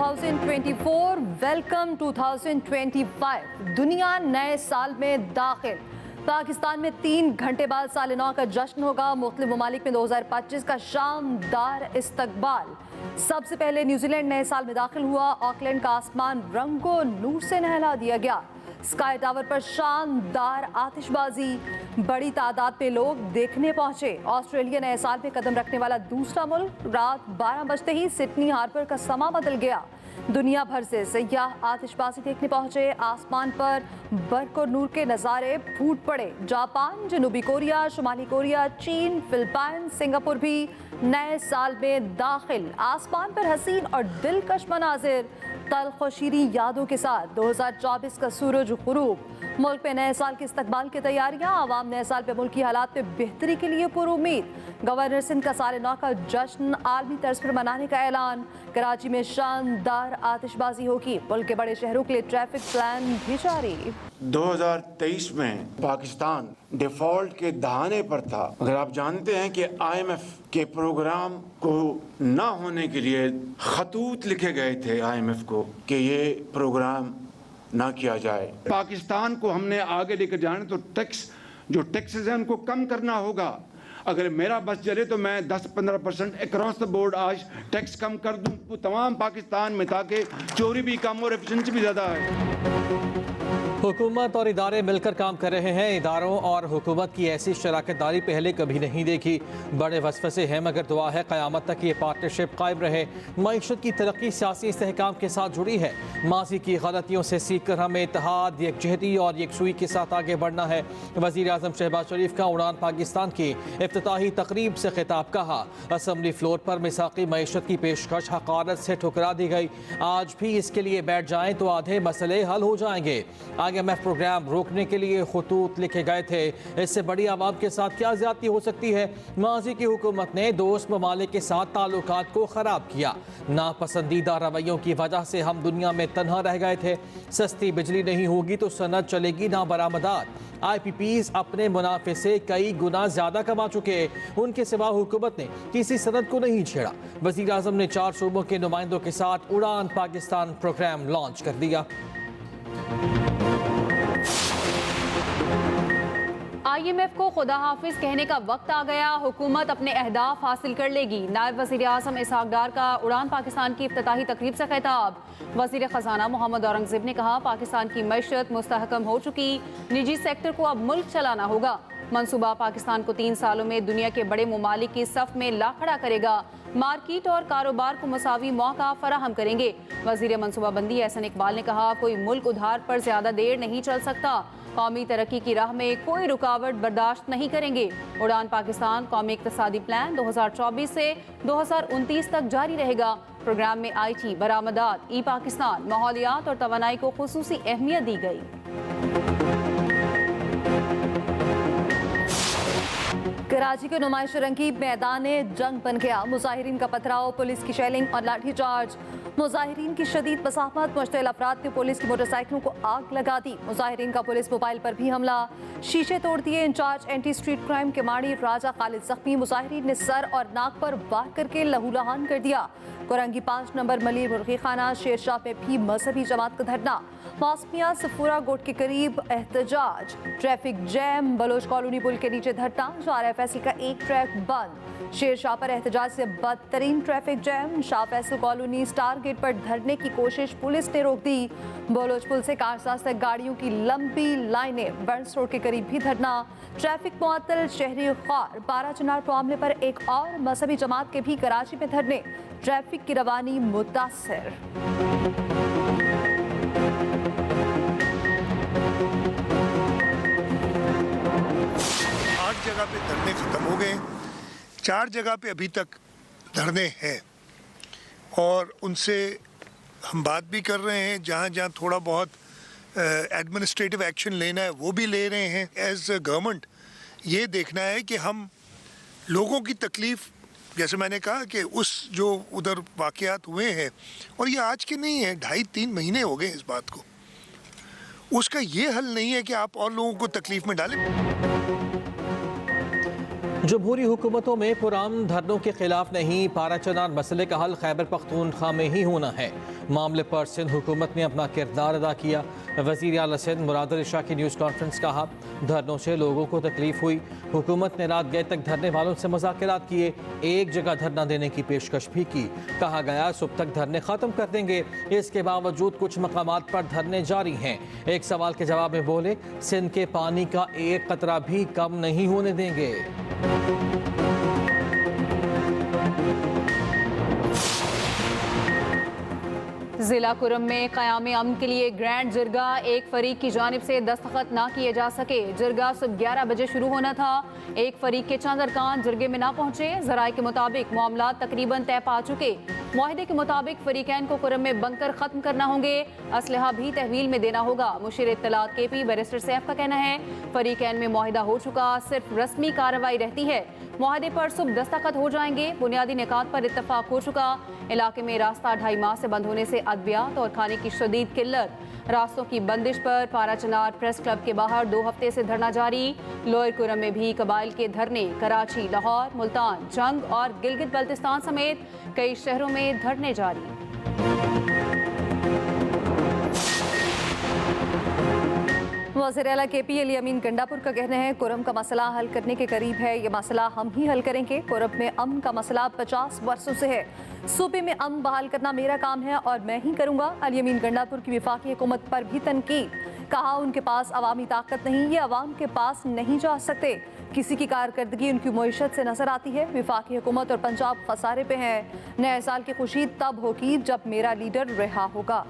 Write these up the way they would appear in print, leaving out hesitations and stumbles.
2024 welcome 2025 दुनिया नए साल में दाखिल। पाकिस्तान में 3 घंटे बाद साल नौ का जश्न होगा। मुख्तलिफ ममालिक में 2025 का शानदार इस्तकबाल। सबसे पहले न्यूजीलैंड नए साल में दाखिल हुआ। ऑकलैंड का आसमान रंगो नूर से नहला दिया गया। स्काई टावर पर शानदार आतिशबाजी, बड़ी तादाद में लोग देखने पहुंचे। ऑस्ट्रेलिया नए साल पे कदम रखने वाला दूसरा मुल्क। रात 12 बजते ही सिडनी हार्बर का समा बदल गया। दुनिया भर से सयाह आतिशबाजी देखने पहुंचे। आसमान पर बर्फ और नूर के नज़ारे फूट पड़े। जापान, जनूबी कोरिया, शुमाली कोरिया, चीन, फिलिपाइन, सिंगापुर भी नए साल में दाखिल। आसमान पर हसीन और दिलकश मनाजिर, तल्ख और शीरीं यादों के साथ 2024 का सूरज गुरूब। मुल्क में नए साल के इस्तकबाल की तैयारियां। आवाम नए साल पे मुल्की हालात में बेहतरी के लिए पुरुमीद। गवर्नर सिंध का साल नौ का जश्न आलमी तर्ज पर मनाने का ऐलान। कराची में शानदार आतिशबाजी होगी। मुल्क के बड़े शहरों के लिए ट्रैफिक प्लान भी जारी। 2023 में पाकिस्तान डिफॉल्ट के दहाने पर था। अगर आप जानते हैं कि IMF के प्रोग्राम को ना होने के लिए खतूत लिखे गए थे IMF को कि ये प्रोग्राम ना किया जाए। पाकिस्तान को हमने आगे लेकर जाने तो टैक्सेस हैं उनको कम करना होगा। अगर मेरा बस चले तो मैं 10-15% अक्रॉस द बोर्ड आज टैक्स कम कर दूं तमाम पाकिस्तान में, ताकि चोरी भी कम और एफिशिएंसी भी ज़्यादा है। हुकूमत और इदारे मिलकर काम कर रहे हैं। इदारों और हुकूमत की ऐसी शराकतदारी पहले कभी नहीं देखी। बड़े वसवसे हैं मगर दुआ है क़यामत तक ये पार्टनरशिप कायम रहे। मईशत की तरक्की सियासी इस्तेहकाम के साथ जुड़ी है। माजी की गलतियों से सीख कर हमें इत्तेहाद, यकजहती और यकसुई के साथ आगे बढ़ना है। वज़ीर आज़म शहबाज शरीफ का उड़ान पाकिस्तान की इफ्तिताही तकरीब से खिताब। कहा असम्बली फ्लोर पर मिसाकी मईशत की पेशकश हक़ारत से ठुकरा दी गई। आज भी इसके लिए बैठ जाएं तो आधे मसले हल हो जाएंगे। IMF प्रोग्राम रोकने के लिए खतूत लिखे गए थे। इससे बड़ी आवाम के साथ क्या ज्यादती हो सकती है। माजी की हुकूमत ने दोस्त ममालिक के साथ ताल्लुकात को ख़राब किया। नापसंदीदा रवैयों की वजह से हम दुनिया में तन्हा रह गए थे। सस्ती बिजली नहीं होगी तो सनत चलेगी ना बरामदात। IPPs अपने मुनाफे से कई गुना ज्यादा कमा चुके। उनके सिवा हुकूमत ने किसी सनत को नहीं छेड़ा। वज़ीर आज़म ने 4 सूबों के नुमाइंदों के साथ उड़ान पाकिस्तान प्रोग्राम लॉन्च कर दिया। IMF को खुदा हाफिज कहने का वक्त आ गया। हुकूमत अपने अहदाफ हासिल कर लेगी। नायब वज़ीर आज़म इसहाक डार का उड़ान पाकिस्तान की इफ्तिताही तकरीब से खिताब। वज़ीर ख़जाना मोहम्मद औरंगज़ेब ने कहा पाकिस्तान की मईशत मुस्तहकम हो चुकी, निजी सेक्टर को अब मुल्क चलाना होगा। मनसूबा पाकिस्तान को 3 सालों में दुनिया के बड़े ममालिक की सफ में ला खड़ा करेगा। मार्केट और कारोबार को मसावी मौका फराहम करेंगे। वज़ीर मनसूबाबंदी एहसन इकबाल ने कहा कोई मुल्क उधार पर ज़्यादा देर नहीं चल सकता। कौमी तरक्की की राह में कोई रुकावट बर्दाश्त नहीं करेंगे। उड़ान पाकिस्तान कौमी इक़्तिसादी प्लान 2024 से 2029 तक जारी रहेगा। प्रोग्राम में IT, बरामदात, पाकिस्तान, माहौलियात और तवानाई को खुसूसी अहमियत दी गई। कराची के नुमाइश रंगी मैदान जंग बन गया। मुजाहिरीन का पथराव, पुलिस की शेलिंग और लाठीचार्ज। मुजाहिरीन की शदीद मसाफत, मुश्तिल अफराद ने पुलिस की मोटरसाइकिलों को आग लगा दी। मुजाहिरीन का पुलिस मोबाइल पर भी हमला, शीशे तोड़ दिए। इंचार्ज एंटी स्ट्रीट क्राइम के माड़ी राजा खालिद जख्मी। मुजाहिरीन ने सर और नाक पर वार करके लहूलुहान कर दिया। कोरंगी 5 नंबर मलिर मुर्गी खाना शेरशाह में भी मजहबी जमात का धरना। मासमिया सफूरा गोट के करीब एहतजाज। ट्रैफिक जैम, बलोच कॉलोनी पुल के नीचे धरना। 4 FSL का एक ट्रैक बंद। शेरशाह पर एहतजाज से बदतरीन traffic jam. Shah Faisal colony star gate पर धरने की कोशिश पुलिस ने रोक दी। बलोच पुल से कारसाज तक गाड़ियों की लंबी लाइनें। बर्न्स रोड के करीब भी धरना। ट्रैफिक मुअत्तल, शहरी ख्वार। 12 चिनार मामले पर एक और मजहबी जमात के भी कराची में धरने। ट्रैफिक की रवानी मुतासर। 8 जगह पे धरने खत्म हो गए। 4 जगह पे अभी तक धरने हैं और उनसे हम बात भी कर रहे हैं। जहाँ जहाँ थोड़ा बहुत एडमिनिस्ट्रेटिव एक्शन लेना है वो भी ले रहे हैं। एज गवर्नमेंट ये देखना है कि हम लोगों की तकलीफ़, जैसे मैंने कहा कि उस जो उधर वाक़यात हुए हैं, और ये आज के नहीं है, 2.5-3 महीने हो गए इस बात को, उसका ये हल नहीं है कि आप और लोगों को तकलीफ़ में डालें। जमहूरी हुकूमतों में पुरान धरनों के खिलाफ नहीं, पारा चनार मसले का हल खैबर पख्तूनख्वा में ही होना है। मामले पर सिंध हुकूमत ने अपना किरदार अदा किया। वज़ीर आला सिंध मुराद अली शाह की न्यूज़ कॉन्फ्रेंस कहा, धरनों से लोगों को तकलीफ हुई, हुकूमत ने रात गए तक धरने वालों से मुज़ाकरात किए, एक जगह धरना देने की पेशकश भी की। कहा गया सुबह तक धरने ख़त्म कर देंगे, इसके बावजूद कुछ मकामात पर धरने जारी हैं। एक सवाल के जवाब में बोले, सिंध के पानी का एक कतरा भी कम नहीं होने देंगे। जिला कुरम में क़याम अमन के लिए ग्रैंड जिरगा एक फरीक की जानिब से दस्तखत ना किए जा सके। जिरगा सुबह 11 बजे शुरू होना था, एक फरीक के चंद अरकान जिरगे में ना पहुंचे। ज़राए के मुताबिक मामला तकरीबन तय पा चुके। मुआहदे के मुताबिक फरीकैन को कुरम में बंकर खत्म करना होंगे, असलहा भी तहवील में देना होगा। मुशीर इत्तलात KP बैरिस्टर सैफ का कहना है, फरीकैन में मुआहदा हो चुका, सिर्फ रस्मी कार्रवाई रहती है। मुआहदे पर सुबह दस्तखत हो जाएंगे, बुनियादी निकात पर इत्तफाक हो चुका। इलाके में रास्ता 2.5 माह से बंद होने से अद्वियात और खाने की शदीद किल्लत। रास्तों की बंदिश पर पारा चनार प्रेस क्लब के बाहर 2 हफ्ते से धरना जारी। लोअर कुरम में भी कबाइल के धरने, कराची, लाहौर, मुल्तान, जंग और गिलगित बल्तिस्तान समेत कई शहरों में धरने जारी। वज़ीर आला KP अली अमीन गंडापुर का कहना है, कुरम का मसला हल करने के करीब है, ये मसला हम ही हल करेंगे। कुरम में अमन का मसला 50 वर्षों से है, सूबे में अमन बहाल करना मेरा काम है और मैं ही करूंगा। अली अमीन गंडापुर की वफाकी हुकूमत पर भी तनकीद, कहा उनके पास अवामी ताकत नहीं, ये अवाम के पास नहीं जा सकते। किसी की कारकर्दगी उनकी मईशत से नजर आती है। वफाकी हुकूमत और पंजाब खसारे पे है। नए साल की खुशी तब होगी जब मेरा लीडर रिहा होगा।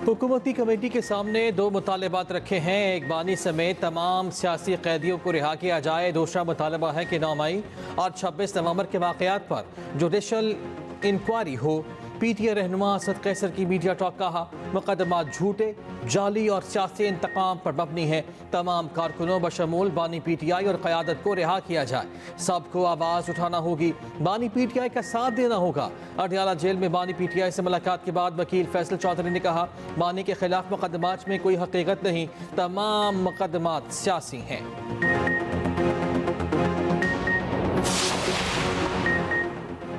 हुकूमती कमेटी के सामने 2 मुतालबात रखे हैं। एक बानी समेत तमाम सियासी कैदियों को रिहा किया जाए। दूसरा मुतालबा है कि 9 मई और 26 नवंबर के वाक़यात पर जुडिशल इंक्वायरी हो। PTI रहनुमा असद कैसर की मीडिया टॉक, कहा मुकदमा झूठे, जाली और सियासी इंतकाम पर मबनी है। तमाम कारकुनों बशमूल बानी PTI और क़यादत को रिहा किया जाए। सबको आवाज़ उठाना होगी, बानी PTI का साथ देना होगा। अडयाला जेल में बानी PTI से मुलाकात के बाद वकील फैसल चौधरी ने कहा, बानी के खिलाफ मुकदमात में कोई हकीकत नहीं, तमाम मुकदमात सियासी हैं।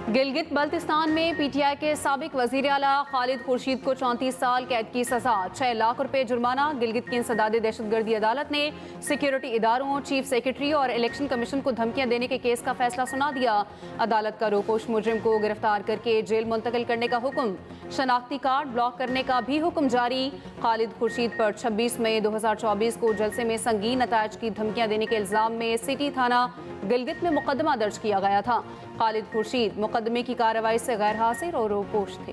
गिलगित बल्तिस्तान में PTI के साबिक वज़ीर आला खालिद खुर्शीद को 34 साल कैद की सजा, 6 लाख रुपए जुर्माना। गिलगित की इंसदाद दहशतगर्दी अदालत ने सिक्योरिटी इदारों, चीफ सेक्रेटरी और इलेक्शन कमीशन को धमकियां देने के केस का फैसला सुना दिया। अदालत का रोपोश मुजरिम को गिरफ्तार करके जेल मुंतकिल करने का हुक्म, शनाख्ती कार्ड ब्लॉक करने का भी हुक्म जारी। खालिद खुर्शीद पर 26 मई 2024 को जलसे में संगीन नतायज की धमकियां देने के इल्जाम में सिटी थाना गिलगित में मुकदमा दर्ज किया गया था। खालिद खुर्शीद मुकदमे की कार्रवाई से गैर हाजिर और रोपोश थे।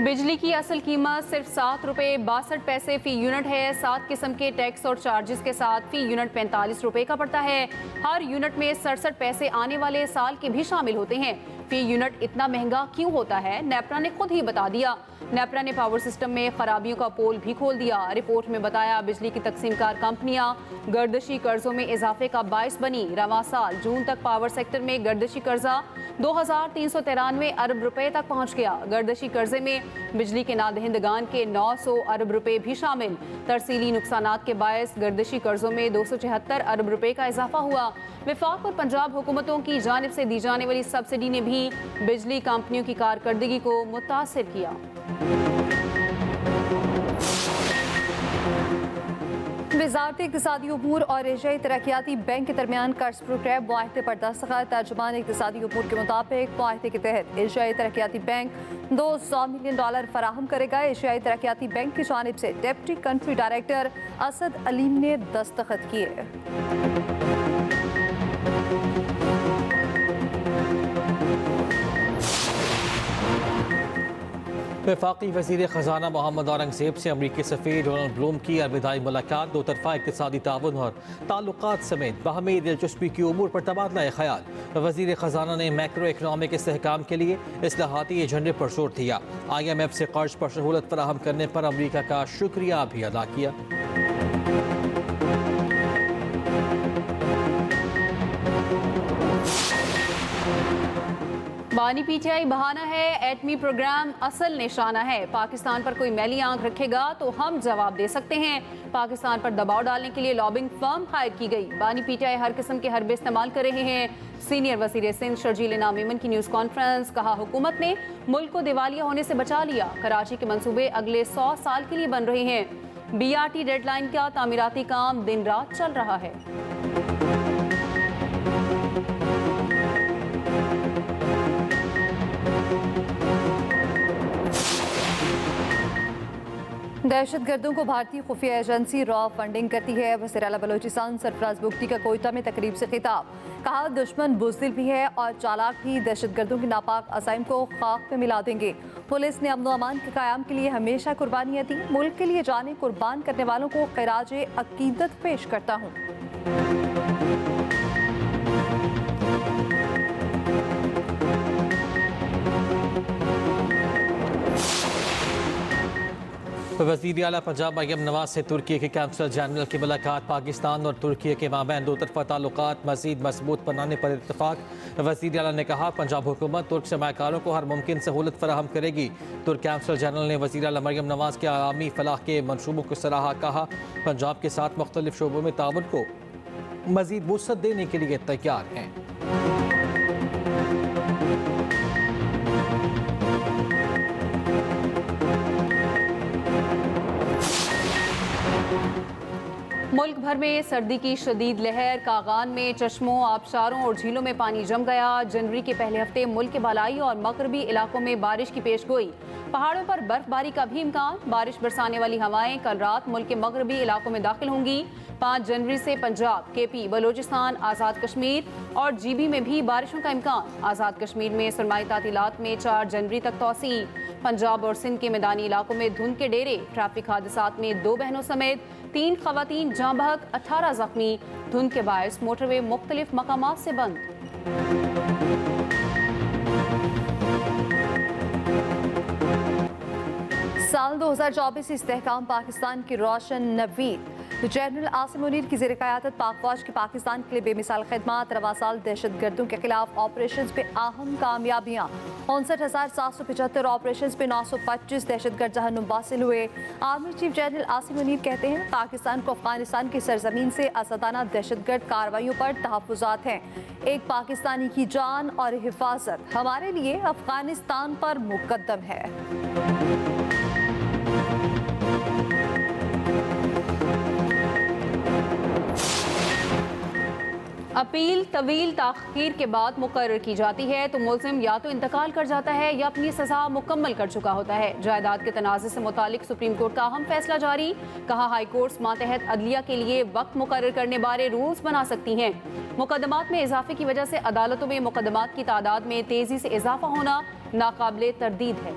बिजली की असल कीमत सिर्फ 7 रुपये 62 पैसे फी यूनिट है। 7 किस्म के टैक्स और चार्जेस के साथ फी यूनिट 45 रुपये का पड़ता है। हर यूनिट में 67 पैसे आने वाले साल के भी शामिल होते हैं। फी यूनिट इतना महंगा क्यों होता है, नेपरा ने खुद ही बता दिया। नेपरा ने पावर सिस्टम में खराबियों का पोल भी खोल दिया। रिपोर्ट में बताया, बिजली की तकसीमकार कंपनियां गर्दशी कर्जों में इजाफे का बाइस बनी। रवां साल जून तक पावर सेक्टर में गर्दशी कर्जा 2393 अरब रुपए तक पहुंच गया। गर्दशी कर्जे में बिजली के नादहिंदगान के 900 अरब रुपए भी शामिल। तरसीली नुकसानात के बायस गर्दशी कर्जों में 276 अरब रुपए का इजाफा हुआ। वफाक और पंजाब हुकूमतों की जानिब से दी जाने वाली सब्सिडी ने भी बिजली कंपनियों की कारकर्दगी को मुतासिर किया। वज़ारत इक़्तिसादी उमूर और एशियाई तरक्याती बैंक के दरमियान कर्ज प्रोग्राम मुआहदे पर दस्तखत। तर्जुमान इक़्तिसादी उमूर के मुताबिक मुआहदे के तहत एशियाई तरक्याती बैंक $200 मिलियन फराहम करेगा। एशियाई तरक्याती बैंक की जानिब से deputy country director Asad Aleem ने दस्तखत किए। वफाकी वज़ीर ख़जाना मोहम्मद औरंगज़ेब से अमरीकी सफ़ीर डोनाल्ड ब्लूम की अलविदाई मुलाकात। 2 तरफ़ा इक़्तिसादी ताउन और ताल्लुकात समेत बाहमी दिलचस्पी की उमूर पर तबादला ख़याल। वज़ीर ख़जाना ने मैक्रो इकनॉमिक इस्तेहकाम के लिए इस्लाहाती एजेंडे पर जोर दिया। IMF से कर्ज पर सहूलत फराहम करने पर अमरीका का शुक्रिया भी अदा किया। बानी पीटीआई बहाना है, एटमी प्रोग्राम असल निशाना है। पाकिस्तान पर कोई मैली आंख रखेगा तो हम जवाब दे सकते हैं। पाकिस्तान पर दबाव डालने के लिए लॉबिंग फर्म हायर की गई। बानी पीटीआई हर किस्म के हरबे इस्तेमाल कर रहे हैं। सीनियर वजीर सिंध शर्जील इनाम मेमन की न्यूज़ कॉन्फ्रेंस। कहा हुकूमत ने मुल्क को दिवालिया होने से बचा लिया। कराची के मंसूबे अगले 100 साल के लिए बन रहे हैं। BRT डेडलाइन का तामीराती काम दिन रात चल रहा है। दहशतगर्दों को भारतीय खुफिया एजेंसी रॉ फंडिंग करती है। वज़ीर आला बलोचिस्तान सरफराज बुगटी का कोयटा में तकरीब से खिताब। कहा दुश्मन बुज़दिल भी है और चालाक भी दहशतगर्दों की नापाक अज़ाइम को खाक में मिला देंगे। पुलिस ने अमन व अमान के क़याम के लिए हमेशा कुर्बानियाँ दी। मुल्क के लिए जाने कुर्बान करने वालों को ख़िराज अकीदत पेश करता हूँ। वज़ीर आला पंजाब मरियम नवाज से तुर्की के काउंसल जनरल की मुलाकात। पाकिस्तान और तुर्की के माबैन दो तरफ़ा ताल्लुकात मज़ीद मजबूत बनाने पर इत्तफाक। वज़ीर आला ने कहा पंजाब हुकूमत तुर्क सरमायाकारों को हर मुमकिन सहूलत फराहम करेगी। तुर्क काउंसल जनरल ने वज़ीर आला मरियम नवाज के आवामी फलाह के मनसूबों को सराहा। कहा पंजाब के साथ मुख्तलिफ शोबों में ताउन को मज़ीद वुसअत देने के लिए तैयार हैं। मुल्क भर में सर्दी की शदीद लहर। कागान में चश्मों, आबशारों और झीलों में पानी जम गया। जनवरी के पहले हफ्ते मुल्क के बालाई और मगरबी इलाकों में बारिश की पेशगोई। पहाड़ों पर बर्फबारी का भी इम्कान। बारिश बरसाने वाली हवाएं कल रात मुल्क के मगरबी इलाकों में दाखिल होंगी। 5 जनवरी से पंजाब, KP, बलोचिस्तान, आज़ाद कश्मीर और GB में भी बारिशों का इम्कान। आज़ाद कश्मीर में सरमाई तातीलात में 4 जनवरी तक तोसी। पंजाब और सिंध के मैदानी इलाकों में धुंध के डेरे। ट्रैफिक हादसात में 2 बहनों समेत 3 खवातीन जाँ बहक, 18 जख्मी। धुंध के बायस मोटरवे मुख्तलिफ मकामात से बंद। साल 2024 इस्तेहकाम पाकिस्तान की रोशन नवीद। जनरल आसिम मुनीर की ज़ेर क़यादत पाक फौज की पाकिस्तान के लिए बेमिसाल खिदमत। रवा साल दहशतगर्दों के खिलाफ ऑपरेशन पे अहम कामयाबियाँ। 59,775 ऑपरेशन पे 925 दहशतगर्द जहन्नुम वासिल हुए। Army chief general Asim Munir कहते हैं पाकिस्तान को अफगानिस्तान की सरजमीन से असदाना दहशतगर्द कार्रवाइयों पर तहफ़्फ़ुज़ात हैं। एक पाकिस्तानी की जान और हिफाजत हमारे लिए अफगानिस्तान पर मुकद्दम है। अपील तवील ताख़ीर के बाद मुकर्रर की जाती है तो मुल्ज़िम या तो इंतकाल कर जाता है या अपनी सज़ा मुकम्मल कर चुका होता है। जायदाद के तनाज़े से मुतालिक सुप्रीम कोर्ट का अहम फैसला जारी। कहा हाई कोर्ट्स मातहत अदलिया के लिए वक्त मुकर्रर करने बारे रूल्स बना सकती हैं। मुकदमात में इजाफे की वजह से अदालतों में मुकदमात की तादाद में तेज़ी से इजाफा होना नाकाबिले तरदीद है।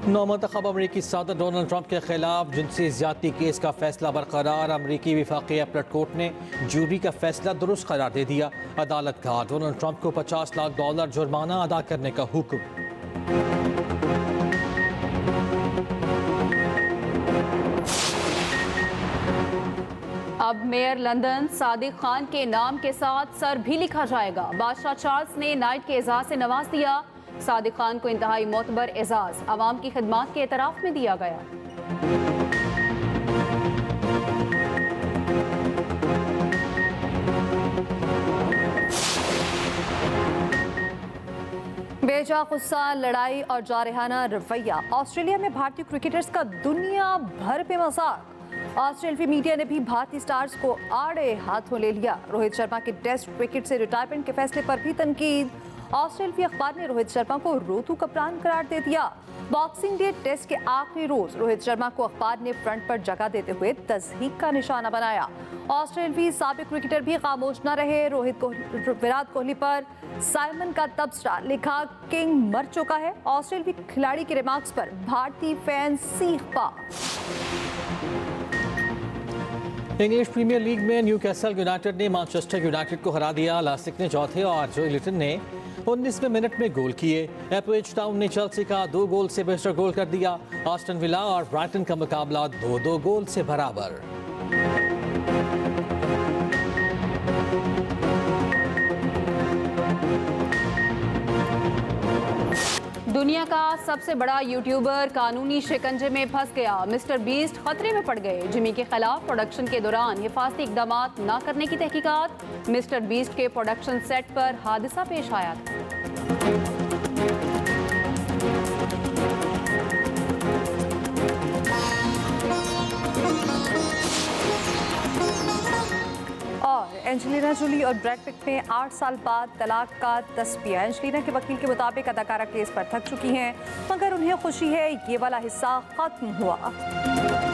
नौमंतखब अमरीकी सदर डोनाल्ड ट्रंप के खिलाफ जिनसी ज्यादती केस का फैसला बरकरार। अमरीकी विफाकी अपीलेट कोर्ट ने जूरी का फैसला दुरुस्त करार दे दिया। अदालत का डोनाल्ड ट्रंप को $50 लाख जुर्माना अदा करने का हुक्म। अब मेयर लंदन सादिक खान के नाम के साथ सर भी लिखा जाएगा। बादशाह चार्ल्स ने नाइट के एजाज से नवाज दिया। सादिक खान को इंतहाई मोतबर एजाज आवाम की खिदमात के एतराफ में दिया गया। बेजा गुस्सा, लड़ाई और जारहाना रवैया। ऑस्ट्रेलिया में भारतीय क्रिकेटर्स का दुनिया भर पे मजाक। ऑस्ट्रेलियाई मीडिया ने भी भारतीय स्टार्स को आड़े हाथों ले लिया। रोहित शर्मा के टेस्ट क्रिकेट से रिटायरमेंट के फैसले पर भी तनकीद। ऑस्ट्रेलियाई अखबार ने रोहित शर्मा को रोतू कप्तान करार दे दिया। बॉक्सिंग डे टेस्ट के आखिरी रोज रोहित शर्मा को अखबार ने फ्रंट पर जगह देते हुए तज़हीक का निशाना बनाया। ऑस्ट्रेलियाई साबिक क्रिकेटर भी खामोश न रहे। विराट कोहली पर साइमन का तबसरा, लिखा किंग मर चुका है। ऑस्ट्रेलियाई खिलाड़ी के रिमार्क्स पर भारतीय फैन सीख पा। इंग्लिश प्रीमियर लीग में न्यूकैसल यूनाइटेड ने मैनचेस्टर यूनाइटेड को हरा दिया। लासिक ने चौथे और जो लिटन ने 19वें मिनट में गोल किए। एपविच टाउन ने चेल्सी का 2 गोल से बेहतर गोल कर दिया। आस्टन विला और ब्राइटन का मुकाबला 2-2 गोल से बराबर। दुनिया का सबसे बड़ा यूट्यूबर कानूनी शिकंजे में फंस गया। मिस्टर बीस्ट खतरे में पड़ गए। जिमी के खिलाफ प्रोडक्शन के दौरान हिफाजती इकदाम न करने की तहकीकात। मिस्टर बीस्ट के प्रोडक्शन सेट पर हादसा पेश आया था। और एंजेलिना जोली और ब्रैड पिट में 8 साल बाद तलाक का तस्बिया। एंजेलिना के वकील के मुताबिक अदाकारा केस पर थक चुकी हैं, मगर उन्हें खुशी है ये वाला हिस्सा खत्म हुआ।